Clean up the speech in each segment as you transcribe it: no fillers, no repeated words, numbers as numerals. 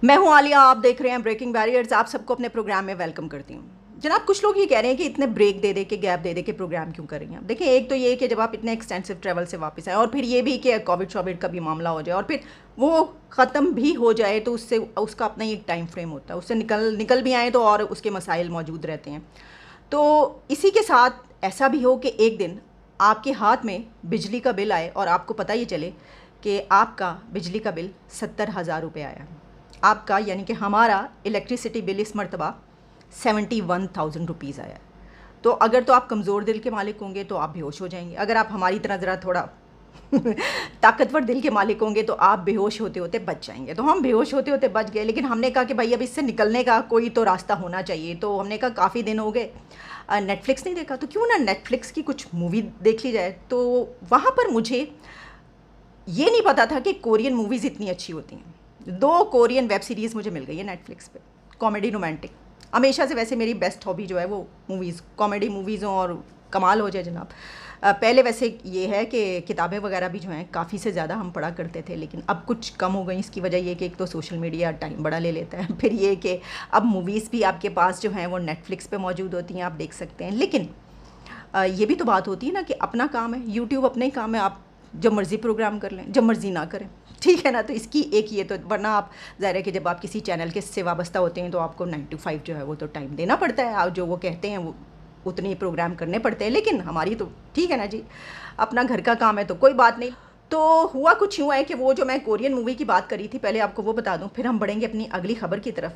میں ہوں عالیہ، آپ دیکھ رہے ہیں بریکنگ بیریئرز. آپ سب کو اپنے پروگرام میں ویلکم کرتی ہوں. جناب کچھ لوگ یہ کہہ رہے ہیں کہ اتنے بریک دے دے کے گیپ دے دے کے پروگرام کیوں کر رہی ہیں. دیکھیں ایک تو یہ کہ جب آپ اتنے ایکسٹینسو ٹریول سے واپس آئیں، اور پھر یہ بھی کہ کووڈ شووڈ کا بھی معاملہ ہو جائے اور پھر وہ ختم بھی ہو جائے، تو اس کا اپنا ہی ایک ٹائم فریم ہوتا ہے. اس سے نکل بھی آئیں تو اور اس کے مسائل موجود رہتے ہیں. تو اسی کے ساتھ ایسا بھی ہو کہ ایک دن آپ کے ہاتھ میں بجلی کا بل آئے اور آپ کو پتہ یہ چلے کہ آپ کا بجلی کا بل 70,000 روپے آیا. آپ کا یعنی کہ ہمارا الیکٹریسٹی بل اس مرتبہ 71,000 روپیز آیا ہے. تو اگر تو آپ کمزور دل کے مالک ہوں گے تو آپ بے ہوش ہو جائیں گے. اگر آپ ہماری طرح ذرا تھوڑا طاقتور دل کے مالک ہوں گے تو آپ بے ہوش ہوتے ہوتے بچ جائیں گے. تو ہم بے ہوش ہوتے ہوتے بچ گئے، لیکن ہم نے کہا کہ بھائی اب اس سے نکلنے کا کوئی تو راستہ ہونا چاہیے. تو ہم نے کہا کافی دن ہو گئے نیٹ فلکس نہیں دیکھا، تو کیوں نہ نیٹ فلکس کی کچھ مووی دیکھ لی جائے. تو وہاں پر مجھے یہ نہیں پتا تھا کہ کورین موویز اتنی اچھی ہوتی ہیں. 2 کورین ویب سیریز مجھے مل گئی ہے نیٹ فلکس پہ، کامیڈی رومانٹک. ہمیشہ سے ویسے میری بیسٹ ہابی جو ہے وہ موویز، کامیڈی موویز ہوں اور کمال ہو جائے جناب. پہلے ویسے یہ ہے کہ کتابیں وغیرہ بھی جو ہیں کافی سے زیادہ ہم پڑھا کرتے تھے، لیکن اب کچھ کم ہو گئی. اس کی وجہ یہ کہ ایک تو سوشل میڈیا ٹائم بڑا لے لیتا ہے، پھر یہ کہ اب موویز بھی آپ کے پاس جو ہیں وہ نیٹ فلکس پہ موجود ہوتی ہیں، آپ دیکھ سکتے ہیں. لیکن یہ بھی تو بات ہوتی ہے نا کہ اپنا کام ہے، یوٹیوب اپنا ہی کام ہے، آپ جب مرضی پروگرام کر لیں، جب مرضی نہ کریں، ٹھیک ہے نا. تو اس کی ایک یہ تو، ورنہ آپ ظاہر ہے کہ جب آپ کسی چینل کے سے وابستہ ہوتے ہیں تو آپ کو 9 to 5 جو ہے وہ تو ٹائم دینا پڑتا ہے. آپ جو وہ کہتے ہیں وہ اتنے ہی پروگرام کرنے پڑتے ہیں. لیکن ہماری تو ٹھیک ہے نا جی، اپنا گھر کا کام ہے تو کوئی بات نہیں. تو ہوا کچھ یوں ہے کہ وہ جو میں کورین مووی کی بات کری تھی، پہلے آپ کو وہ بتا دوں، پھر ہم بڑھیں گے اپنی اگلی خبر کی طرف.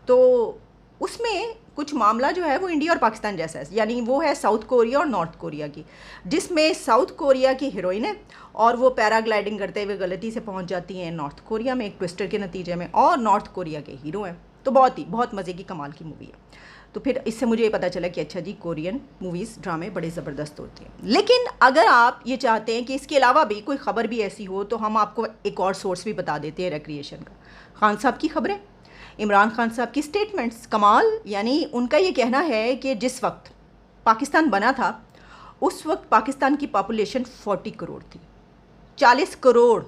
تو اس میں کچھ معاملہ جو ہے وہ انڈیا اور پاکستان جیسا ہے، یعنی وہ ہے ساؤتھ کوریا اور نارتھ کوریا کی، جس میں ساؤتھ کوریا کی ہیروئن ہے اور وہ پیرا گلائڈنگ کرتے ہوئے غلطی سے پہنچ جاتی ہیں نارتھ کوریا میں ایک ٹوسٹر کے نتیجے میں، اور نارتھ کوریا کے ہیرو ہیں. تو بہت مزے کی کمال کی مووی ہے. تو پھر اس سے مجھے یہ پتہ چلا کہ اچھا جی کورین موویز ڈرامے بڑے زبردست ہوتے ہیں. لیکن اگر آپ یہ چاہتے ہیں کہ اس کے علاوہ بھی کوئی خبر بھی ایسی ہو تو ہم آپ کو ایک اور سورس بھی بتا دیتے ہیں ریکریشن کا. خان صاحب کی خبریں، عمران خان صاحب کی سٹیٹمنٹس کمال. یعنی ان کا یہ کہنا ہے کہ جس وقت پاکستان بنا تھا اس وقت پاکستان کی پاپولیشن 40 کروڑ تھی، 40 کروڑ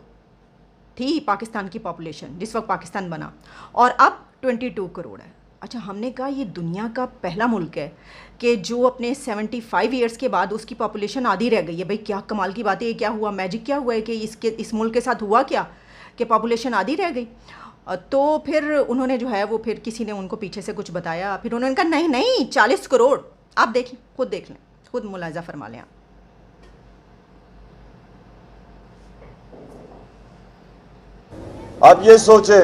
تھی پاکستان کی پاپولیشن جس وقت پاکستان بنا، اور اب 22 کروڑ ہے. اچھا ہم نے کہا یہ دنیا کا پہلا ملک ہے کہ جو اپنے 75 ایئرس کے بعد اس کی پاپولیشن آدھی رہ گئی ہے. بھئی کیا کمال کی بات ہے، یہ کیا ہوا، میجک کیا ہوا ہے کہ اس ملک کے ساتھ ہوا کیا کہ پاپولیشن آدھی رہ گئی. تو پھر انہوں نے جو ہے وہ پھر کسی نے ان کو پیچھے سے کچھ بتایا، پھر انہوں نے کہا نہیں 40 کروڑ. آپ دیکھ لیں، خود دیکھ لیں، خود ملاحظہ فرما لیں. آپ یہ سوچیں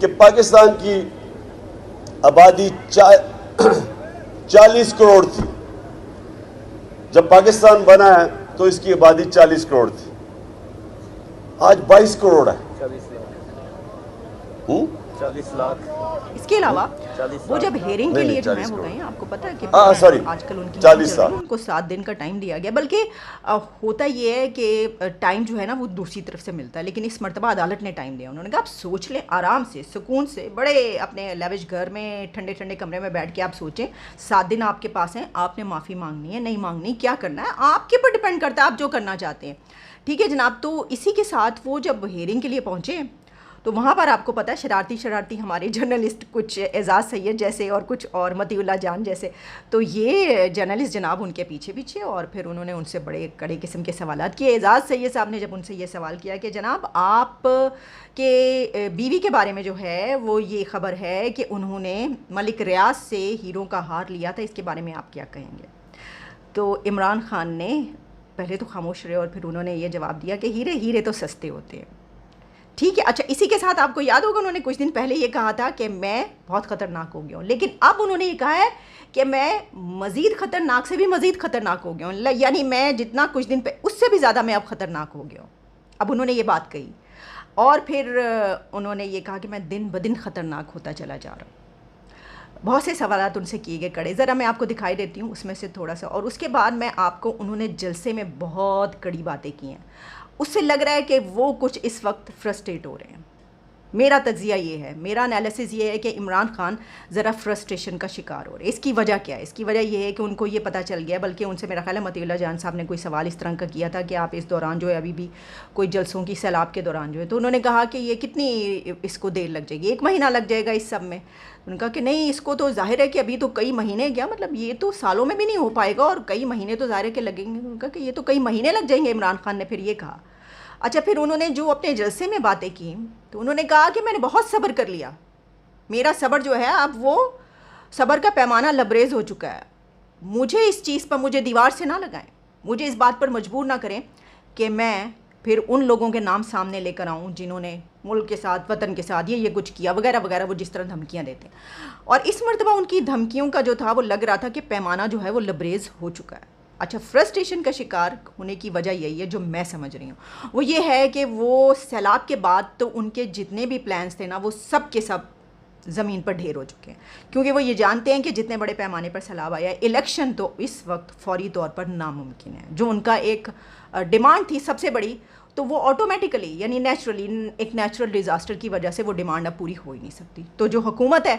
کہ پاکستان کی آبادی 40 کروڑ تھی جب پاکستان بنا ہے، تو اس کی آبادی 40 کروڑ تھی، آج 22 کروڑ ہے. 40 لاکھ. اس کے علاوہ وہ جب ہیئرنگ کے لیے جو ہیں وہ گئے، آپ کو پتہ ہے کہ آج کل ان کی 40 سال ان کو 7 دن کا ٹائم دیا گیا. بلکہ ہوتا یہ ہے کہ ٹائم جو ہے نا وہ دوسری طرف سے ملتا ہے، لیکن اس مرتبہ عدالت نے ٹائم دیا. انہوں نے کہا آپ سوچ لیں آرام سے، سکون سے، بڑے اپنے لیوش گھر میں ٹھنڈے ٹھنڈے کمرے میں بیٹھ کے آپ سوچیں. 7 دن آپ کے پاس ہیں، آپ نے معافی مانگنی ہے نہیں مانگنی، کیا کرنا ہے آپ کے اوپر ڈیپینڈ کرتا ہے، آپ جو کرنا چاہتے ہیں. ٹھیک ہے جناب. تو اسی کے ساتھ وہ جب ہیئرنگ کے لیے پہنچے تو وہاں پر آپ کو پتہ ہے شرارتی ہمارے جرنلسٹ کچھ اعزاز سید جیسے اور کچھ اور متی اللہ جان جیسے، تو یہ جرنلسٹ جناب ان کے پیچھے اور پھر انہوں نے ان سے بڑے کڑے قسم کے سوالات کیے. اعزاز سید صاحب نے جب ان سے یہ سوال کیا کہ جناب آپ کے بیوی کے بارے میں جو ہے وہ یہ خبر ہے کہ انہوں نے ملک ریاض سے ہیروں کا ہار لیا تھا، اس کے بارے میں آپ کیا کہیں گے؟ تو عمران خان نے پہلے تو خاموش رہے اور پھر انہوں نے یہ جواب دیا کہ ہیرے تو سستے ہوتے ہیں. ٹھیک ہے. اچھا اسی کے ساتھ آپ کو یاد ہوگا انہوں نے کچھ دن پہلے یہ کہا تھا کہ میں بہت خطرناک ہو گیا ہوں، لیکن اب انہوں نے یہ کہا ہے کہ میں مزید خطرناک سے بھی مزید خطرناک ہو گیا ہوں، یعنی میں جتنا کچھ دن اس سے بھی زیادہ میں اب خطرناک ہو گیا ہوں. اب انہوں نے یہ بات کہی اور پھر انہوں نے یہ کہا کہ میں دن بدن خطرناک ہوتا چلا جا رہا ہوں. بہت سے سوالات ان سے کیے گئے کڑے، ذرا میں آپ کو دکھائی دیتی ہوں اس میں سے تھوڑا سا. اور اس کے بعد میں آپ کو، انہوں نے جلسے میں بہت کڑی باتیں کی ہیں، اس سے لگ رہا ہے کہ وہ کچھ اس وقت فرسٹریٹ ہو رہے ہیں. میرا تجزیہ یہ ہے, میرا انالیسز یہ ہے کہ عمران خان ذرا فرسٹریشن کا شکار ہو رہے ہیں. اس کی وجہ کیا ہے؟ اس کی وجہ یہ ہے کہ ان کو یہ پتہ چل گیا, بلکہ ان سے میرا خیال ہے مطیع اللہ جان صاحب نے کوئی سوال اس طرح کا کیا تھا کہ آپ اس دوران جو ہے ابھی بھی کوئی جلسوں کی سیلاب کے دوران جو ہے, تو انہوں نے کہا کہ یہ کتنی اس کو دیر لگ جائے گی, 1 مہینہ لگ جائے گا اس سب میں. انہوں نے کہا کہ نہیں, اس کو تو ظاہر ہے کہ ابھی تو کئی مہینے, کیا مطلب یہ تو سالوں میں بھی نہیں ہو پائے گا, اور کئی مہینے تو ظاہر ہے کہ لگیں گے. انہوں نے کہا کہ یہ تو کئی مہینے لگ جائیں گے. عمران خان نے پھر یہ کہا. اچھا, پھر انہوں نے جو اپنے جلسے میں باتیں کی تو انہوں نے کہا کہ میں نے بہت صبر کر لیا, میرا صبر جو ہے اب وہ صبر کا پیمانہ لبریز ہو چکا ہے. مجھے اس چیز پر, مجھے دیوار سے نہ لگائیں, مجھے اس بات پر مجبور نہ کریں کہ میں پھر ان لوگوں کے نام سامنے لے کر آؤں جنہوں نے ملک کے ساتھ, وطن کے ساتھ یہ کچھ کیا وغیرہ وغیرہ, وہ جس طرح دھمکیاں دیتے ہیں. اور اس مرتبہ ان کی دھمکیوں کا جو تھا وہ لگ رہا تھا کہ پیمانہ جو ہے وہ لبریز ہو چکا ہے. اچھا, فرسٹریشن کا شکار ہونے کی وجہ یہی ہے جو میں سمجھ رہی ہوں, وہ یہ ہے کہ وہ سیلاب کے بعد تو ان کے جتنے بھی پلانز تھے نا وہ سب کے سب زمین پر ڈھیر ہو چکے ہیں, کیونکہ وہ یہ جانتے ہیں کہ جتنے بڑے پیمانے پر سیلاب آیا ہے, الیکشن تو اس وقت فوری طور پر ناممکن ہے. جو ان کا ایک ڈیمانڈ تھی سب سے بڑی, تو وہ آٹومیٹیکلی یعنی نیچرلی ایک نیچرل ڈیزاسٹر کی وجہ سے وہ ڈیمانڈ اب پوری ہو ہی نہیں سکتی. تو جو حکومت ہے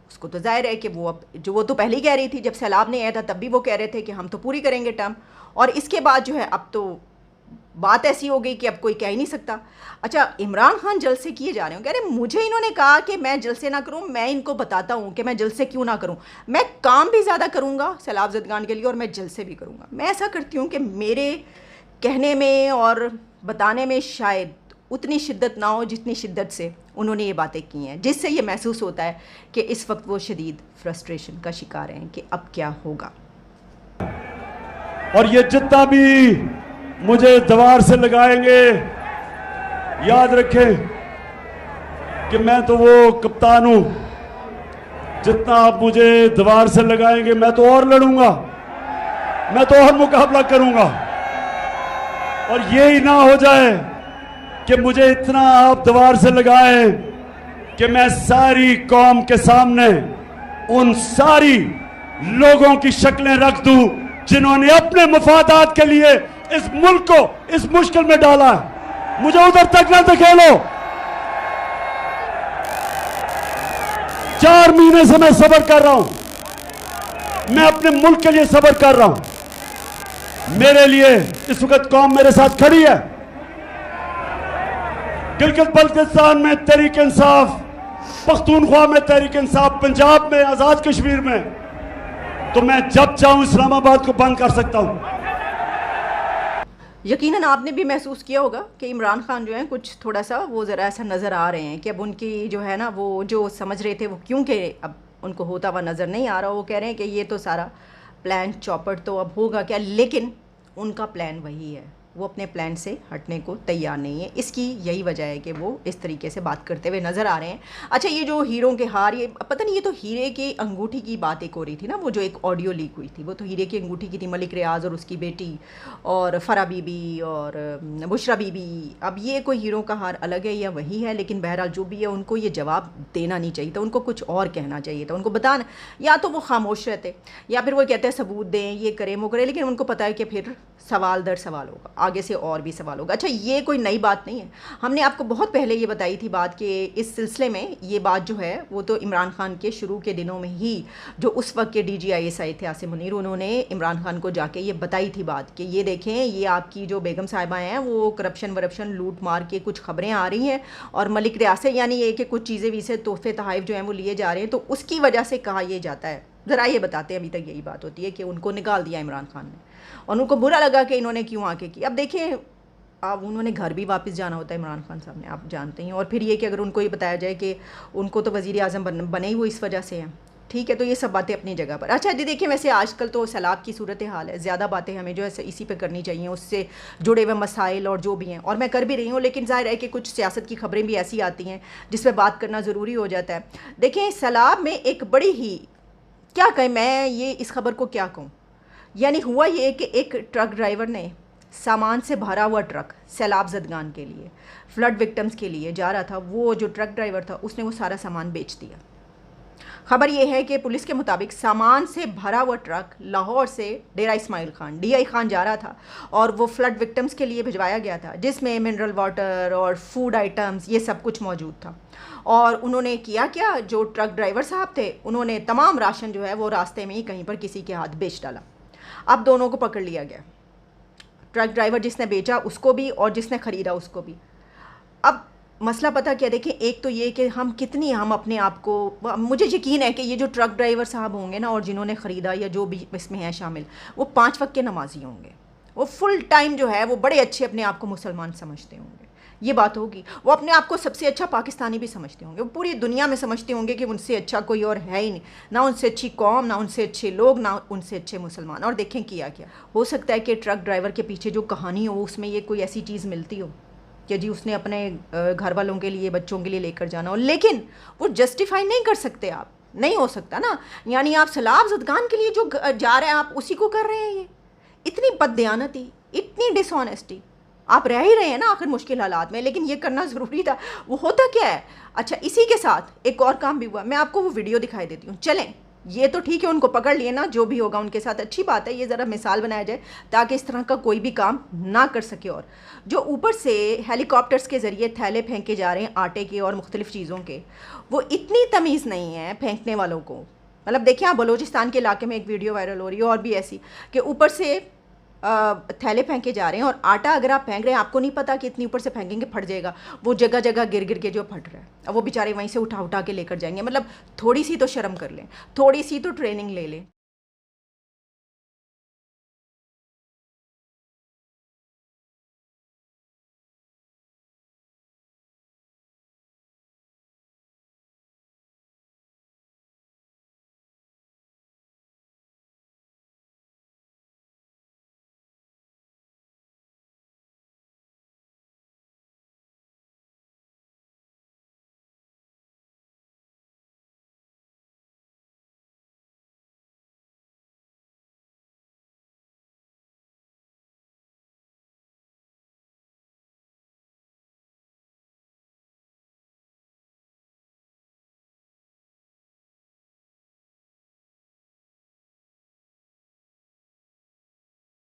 اس کو تو ظاہر ہے کہ وہ اب, جو وہ تو پہلے ہی کہہ رہی تھی جب سیلاب نہیں آیا تھا تب بھی وہ کہہ رہے تھے کہ ہم تو پوری کریں گے ٹرم, اور اس کے بعد جو ہے اب تو بات ایسی ہو گئی کہ اب کوئی کہہ ہی نہیں سکتا. اچھا, عمران خان جلسے کیے جا رہے ہیں, کہہ رہے ہیں مجھے انہوں نے کہا کہ میں جلسے نہ کروں, میں ان کو بتاتا ہوں کہ میں جلسے کیوں نہ کروں, میں کام بھی زیادہ کروں گا سیلاب زدگان کے لیے اور میں جلسے بھی کروں گا. میں ایسا کرتی ہوں کہ میرے کہنے میں اور بتانے میں شاید اتنی شدت نہ ہو جتنی شدت سے انہوں نے یہ باتیں کی ہیں, جس سے یہ محسوس ہوتا ہے کہ اس وقت وہ شدید فرسٹریشن کا شکار ہیں کہ اب کیا ہوگا. اور یہ جتنا بھی مجھے دیوار سے لگائیں گے, یاد رکھیں کہ میں تو وہ کپتان ہوں, جتنا آپ مجھے دیوار سے لگائیں گے میں تو اور لڑوں گا, میں تو اور مقابلہ کروں گا. اور یہی نہ ہو جائے کہ مجھے اتنا آپ دیوار سے لگائیں کہ میں ساری قوم کے سامنے ان ساری لوگوں کی شکلیں رکھ دوں جنہوں نے اپنے مفادات کے لیے اس ملک کو اس مشکل میں ڈالا. مجھے ادھر تک نہ دکھیلو. 4 مہینے سے میں صبر کر رہا ہوں, میں اپنے ملک کے لیے صبر کر رہا ہوں. میرے لیے اس وقت قوم میرے ساتھ کھڑی ہے. گلگت بلتستان میں تحریک انصاف, پختونخوا میں تحریک انصاف, پنجاب میں, آزاد کشمیر میں, تو میں جب چاہوں اسلام آباد کو بند کر سکتا ہوں. یقیناً آپ نے بھی محسوس کیا ہوگا کہ عمران خان جو ہیں کچھ تھوڑا سا وہ ذرا ایسا نظر آ رہے ہیں کہ اب ان کی جو ہے نا وہ جو سمجھ رہے تھے وہ کیونکہ اب ان کو ہوتا ہوا نظر نہیں آ رہا. وہ کہہ رہے ہیں کہ یہ تو سارا پلان چوپٹ تو اب ہوگا کیا, لیکن ان کا پلان وہی ہے, وہ اپنے پلان سے ہٹنے کو تیار نہیں ہے. اس کی یہی وجہ ہے کہ وہ اس طریقے سے بات کرتے ہوئے نظر آ رہے ہیں. اچھا, یہ جو ہیروں کے ہار, یہ پتہ نہیں, یہ تو ہیرے کی انگوٹھی کی بات ایک ہو رہی تھی نا, وہ جو ایک آڈیو لیک ہوئی تھی, وہ تو ہیرے کی انگوٹھی کی تھی, ملک ریاض اور اس کی بیٹی اور فرح بی بی اور بشرا بی بی. اب یہ کوئی ہیروں کا ہار الگ ہے یا وہی ہے, لیکن بہرحال جو بھی ہے ان کو یہ جواب دینا نہیں چاہیے تھا, ان کو کچھ اور کہنا چاہیے تھا, ان کو بتانا, یا تو وہ خاموش رہتے یا پھر وہ کہتے ہیں ثبوت دیں, یہ کریں وہ کریں, لیکن ان کو پتہ ہے کہ پھر سوال در سوال ہوگا, آگے سے اور بھی سوال ہوگا. اچھا, یہ کوئی نئی بات نہیں ہے, ہم نے آپ کو بہت پہلے یہ بتائی تھی بات کہ اس سلسلے میں یہ بات جو ہے وہ تو عمران خان کے شروع کے دنوں میں ہی جو اس وقت کے D G I S I تھے عاصم منیر, انہوں نے عمران خان کو جا کے یہ بتائی تھی بات کہ یہ دیکھیں یہ آپ کی جو بیگم صاحبہ ہیں وہ کرپشن ورپشن لوٹ مار کے کچھ خبریں آ رہی ہیں, اور ملک ریاست یعنی یہ کہ کچھ چیزیں ویسے تحفے تحائف جو ہیں وہ لیے جا رہے ہیں, تو اس کی وجہ سے کہا یہ جاتا ہے. ذرا یہ بتاتے ہیں, ابھی تک یہی بات ہوتی ہے کہ ان کو نکال دیا عمران خان نے, اور ان کو برا لگا کہ انہوں نے کیوں آ کے کی. اب دیکھیں, اب انہوں نے گھر بھی واپس جانا ہوتا ہے عمران خان صاحب نے, آپ جانتے ہیں, اور پھر یہ کہ اگر ان کو یہ بتایا جائے کہ ان کو تو وزیر اعظم بنے ہی وہ اس وجہ سے ہیں, ٹھیک ہے, تو یہ سب باتیں اپنی جگہ پر. اچھا جی, دیکھیں ویسے آج کل تو سیلاب کی صورتحال ہے, زیادہ باتیں ہمیں جو ہے اسی پہ کرنی چاہیے, اس سے جڑے ہوئے مسائل اور جو بھی ہیں, اور میں کر بھی رہی ہوں, لیکن ظاہر ہے کہ کچھ سیاست کی خبریں بھی ایسی آتی ہیں جس پہ بات کرنا ضروری ہو جاتا ہے. دیکھیں, سیلاب میں ایک بڑی ہی کیا کہیں, میں یہ اس خبر کو کیا کہوں, یعنی ہوا یہ کہ ایک ٹرک ڈرائیور نے سامان سے بھرا ہوا ٹرک سیلاب زدگان کے لیے, فلڈ وکٹمز کے لیے جا رہا تھا, وہ جو ٹرک ڈرائیور تھا اس نے وہ سارا سامان بیچ دیا. خبر یہ ہے کہ پولیس کے مطابق سامان سے بھرا ہوا ٹرک لاہور سے ڈیرہ اسماعیل خان ڈی آئی خان جا رہا تھا اور وہ فلڈ وکٹمز کے لیے بھجوایا گیا تھا، جس میں منرل واٹر اور فوڈ آئٹمز یہ سب کچھ موجود تھا. اور انہوں نے کیا جو ٹرک ڈرائیور صاحب تھے انہوں نے تمام راشن جو ہے وہ راستے میں ہی کہیں پر کسی کے ہاتھ بیچ ڈالا. اب دونوں کو پکڑ لیا گیا، ٹرک ڈرائیور جس نے بیچا اس کو بھی اور جس نے خریدا اس کو بھی. اب مسئلہ پتہ کیا دیکھیں، ایک تو یہ کہ ہم اپنے آپ کو، مجھے یقین ہے کہ یہ جو ٹرک ڈرائیور صاحب ہوں گے نا اور جنہوں نے خریدا یا جو بھی اس میں ہیں شامل، وہ 5 وقت کے نمازی ہوں گے، وہ فل ٹائم جو ہے وہ بڑے اچھے اپنے آپ کو مسلمان سمجھتے ہوں گے. یہ بات ہوگی. وہ اپنے آپ کو سب سے اچھا پاکستانی بھی سمجھتے ہوں گے، وہ پوری دنیا میں سمجھتے ہوں گے کہ ان سے اچھا کوئی اور ہے ہی نہیں، نہ ان سے اچھی قوم، نہ ان سے اچھے لوگ، نہ ان سے اچھے مسلمان. اور دیکھیں کیا ہو سکتا ہے کہ ٹرک ڈرائیور کے پیچھے جو کہانی ہو اس میں یہ کوئی ایسی چیز ملتی ہو کہ جی اس نے اپنے گھر والوں کے لیے، بچوں کے لیے لے کر جانا ہو، لیکن وہ جسٹیفائی نہیں کر سکتے آپ. نہیں ہو سکتا نا، یعنی آپ سلاب زدگان کے لیے جو جا رہے ہیں آپ اسی کو کر رہے ہیں. یہ اتنی بددیانتی، اتنی ڈس آنیسٹی. آپ رہ ہی رہے ہیں نا آخر مشکل حالات میں، لیکن یہ کرنا ضروری تھا. وہ ہوتا کیا ہے، اچھا اسی کے ساتھ ایک اور کام بھی ہوا، میں آپ کو وہ ویڈیو دکھائی دیتی ہوں. چلیں یہ تو ٹھیک ہے ان کو پکڑ لیے نا، جو بھی ہوگا ان کے ساتھ اچھی بات ہے، یہ ذرا مثال بنایا جائے تاکہ اس طرح کا کوئی بھی کام نہ کر سکے. اور جو اوپر سے ہیلی کاپٹرز کے ذریعے تھیلے پھینکے جا رہے ہیں آٹے کے اور مختلف چیزوں کے، وہ اتنی تمیز نہیں ہے پھینکنے والوں کو. مطلب دیکھیں آپ بلوچستان کے علاقے میں ایک ویڈیو وائرل ہو رہی ہے اور بھی ایسی کہ اوپر سے تھیلے پھینکے جا رہے ہیں اور آٹا اگر آپ پھینک رہے ہیں آپ کو نہیں پتا کہ اتنی اوپر سے پھینکیں گے پھٹ جائے گا، وہ جگہ جگہ گر کے جو پھٹ رہا ہے، اب وہ بیچارے وہیں سے اٹھا کے لے کر جائیں گے. مطلب تھوڑی سی تو شرم کر لیں، تھوڑی سی تو ٹریننگ لے لیں.